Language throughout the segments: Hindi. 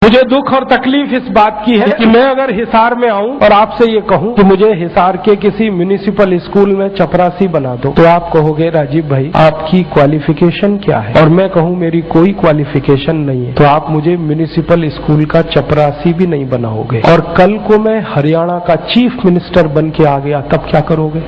मुझे दुख और तकलीफ इस बात की है कि मैं अगर हिसार में आऊं और आपसे ये कहूं कि मुझे हिसार के किसी म्युनिसिपल स्कूल में चपरासी बना दो, तो आप कहोगे राजीव भाई आपकी क्वालिफिकेशन क्या है, और मैं कहूं मेरी कोई क्वालिफिकेशन नहीं है, तो आप मुझे म्युनिसिपल स्कूल का चपरासी भी नहीं बनाओगे। और कल को मैं हरियाणा का चीफ मिनिस्टर बन के आ गया, तब क्या करोगे?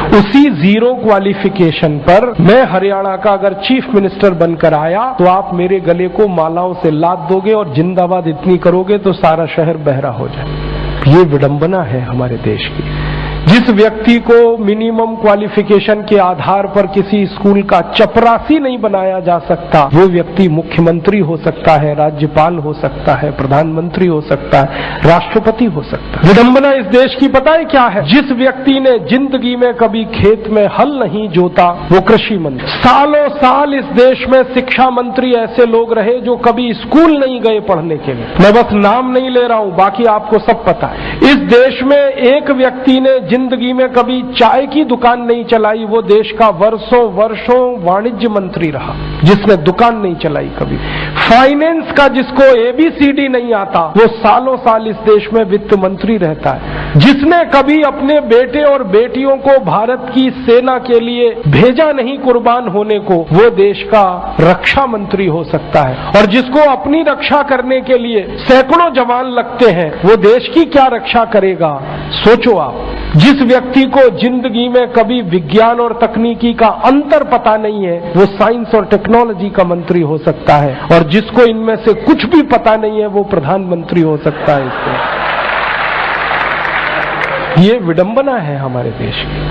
उसी जीरो क्वालिफिकेशन पर मैं हरियाणा का अगर चीफ मिनिस्टर बनकर आया तो आप मेरे गले को मालाओं से लाद दोगे और जिंदाबाद इतनी करोगे तो सारा शहर बहरा हो जाए। ये विडंबना है हमारे देश की। जिस व्यक्ति को मिनिमम क्वालिफिकेशन के आधार पर किसी स्कूल का चपरासी नहीं बनाया जा सकता, वो व्यक्ति मुख्यमंत्री हो सकता है, राज्यपाल हो सकता है, प्रधानमंत्री हो सकता है, राष्ट्रपति हो सकता है। विडंबना इस देश की पता है क्या है? जिस व्यक्ति ने जिंदगी में कभी खेत में हल नहीं जोता वो कृषि मंत्री। सालों साल इस देश में शिक्षा मंत्री ऐसे लोग रहे जो कभी स्कूल नहीं गए पढ़ने के लिए। मैं बस नाम नहीं ले रहा हूं, बाकी आपको सब पता है। इस देश में एक व्यक्ति ने जिंदगी में कभी चाय की दुकान नहीं चलाई, वो देश का वर्षों वाणिज्य मंत्री रहा जिसने दुकान नहीं चलाई कभी। फाइनेंस का जिसको ABCD नहीं आता वो सालों साल इस देश में वित्त मंत्री रहता है। जिसने कभी अपने बेटे और बेटियों को भारत की सेना के लिए भेजा नहीं कुर्बान होने को, वो देश का रक्षा मंत्री हो सकता है। और जिसको अपनी रक्षा करने के लिए सैकड़ों जवान लगते हैं वो देश की क्या रक्षा करेगा? सोचो आप। जिस व्यक्ति को जिंदगी में कभी विज्ञान और तकनीकी का अंतर पता नहीं है वो साइंस और टेक्नोलॉजी का मंत्री हो सकता है, और जिसको इनमें से कुछ भी पता नहीं है वो प्रधानमंत्री हो सकता है। इससे ये विडंबना है हमारे देश की।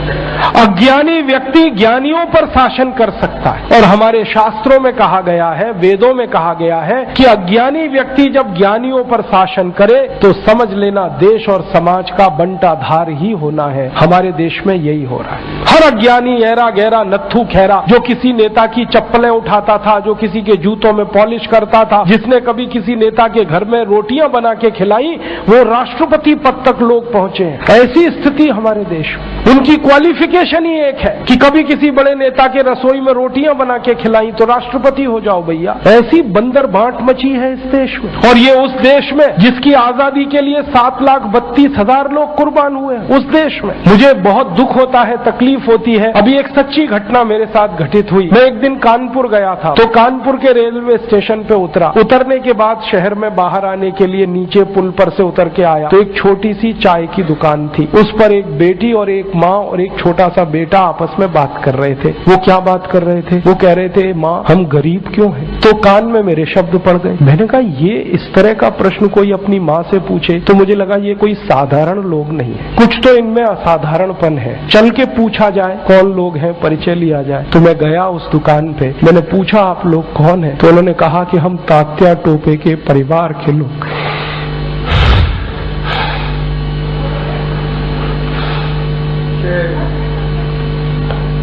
अज्ञानी व्यक्ति ज्ञानियों पर शासन कर सकता है, और हमारे शास्त्रों में कहा गया है, वेदों में कहा गया है कि अज्ञानी व्यक्ति जब ज्ञानियों पर शासन करे तो समझ लेना देश और समाज का बंटाधार ही होना है। हमारे देश में यही हो रहा है। हर अज्ञानी ऐरा गहरा नत्थू खैरा जो किसी नेता की चप्पलें उठाता था, जो किसी के जूतों में पॉलिश करता था, जिसने कभी किसी नेता के घर में रोटियां बना के खिलाई, वो राष्ट्रपति पद तक लोग पहुंचे हैं। ऐसी स्थिति हमारे देश में। उनकी क्वालिफिकेशन ही एक है कि कभी किसी बड़े नेता के रसोई में रोटियां बना के खिलाई तो राष्ट्रपति हो जाओ भैया। ऐसी बंदर बांट मची है इस देश में। और ये उस देश में जिसकी आजादी के लिए 7,32,000 लोग कुर्बान हुए, उस देश में। मुझे बहुत दुख होता है, तकलीफ होती है। अभी एक सच्ची घटना मेरे साथ घटित हुई। मैं एक दिन कानपुर गया था, तो कानपुर के रेलवे स्टेशन पे उतरा। उतरने के बाद शहर में बाहर आने के लिए नीचे पुल पर से उतर के आया तो एक छोटी सी चाय की दुकान थी। उस पर एक बेटी और एक माँ और एक छोटा सा बेटा आपस में बात कर रहे थे। वो क्या बात कर रहे थे? वो कह रहे थे, माँ हम गरीब क्यों हैं? तो कान में मेरे शब्द पड़ गए। मैंने कहा ये इस तरह का प्रश्न कोई अपनी माँ से पूछे तो मुझे लगा ये कोई साधारण लोग नहीं है, कुछ तो इनमें असाधारणपन है। चल के पूछा जाए कौन लोग हैं, परिचय लिया जाए। तो मैं गया उस दुकान पे, मैंने पूछा आप लोग कौन है? तो उन्होंने कहा कि हम तात्या टोपे के परिवार के लोग।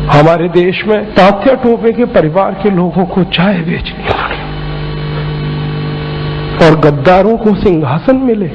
हमारे देश में तात्या टोपे के परिवार के लोगों को चाय बेचनी पड़ी और गद्दारों को सिंहासन मिले।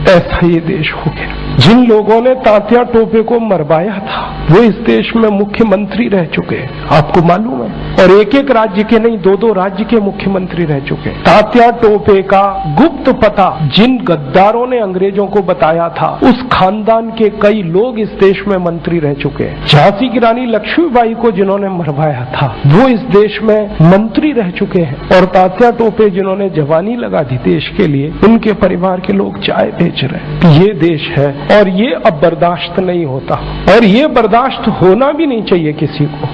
ऐसा ये देश हो गया। जिन लोगों ने तात्या टोपे को मरवाया था वो इस देश में मुख्यमंत्री रह चुके हैं, आपको मालूम है। और एक एक राज्य के नहीं, 2-2 राज्य के मुख्यमंत्री रह चुके हैं। तात्या टोपे का गुप्त पता जिन गद्दारों ने अंग्रेजों को बताया था, उस खानदान के कई लोग इस देश में मंत्री रह चुके हैं। झांसी की रानी लक्ष्मीबाई को जिन्होंने मरवाया था वो इस देश में मंत्री रह चुके हैं। और तात्या टोपे जिन्होंने जवानी लगा दी देश के लिए, उनके परिवार के लोग चाय बेच रहे हैं। ये देश है और ये अब बर्दाश्त नहीं होता, और ये बर्दाश्त होना भी नहीं चाहिए किसी को।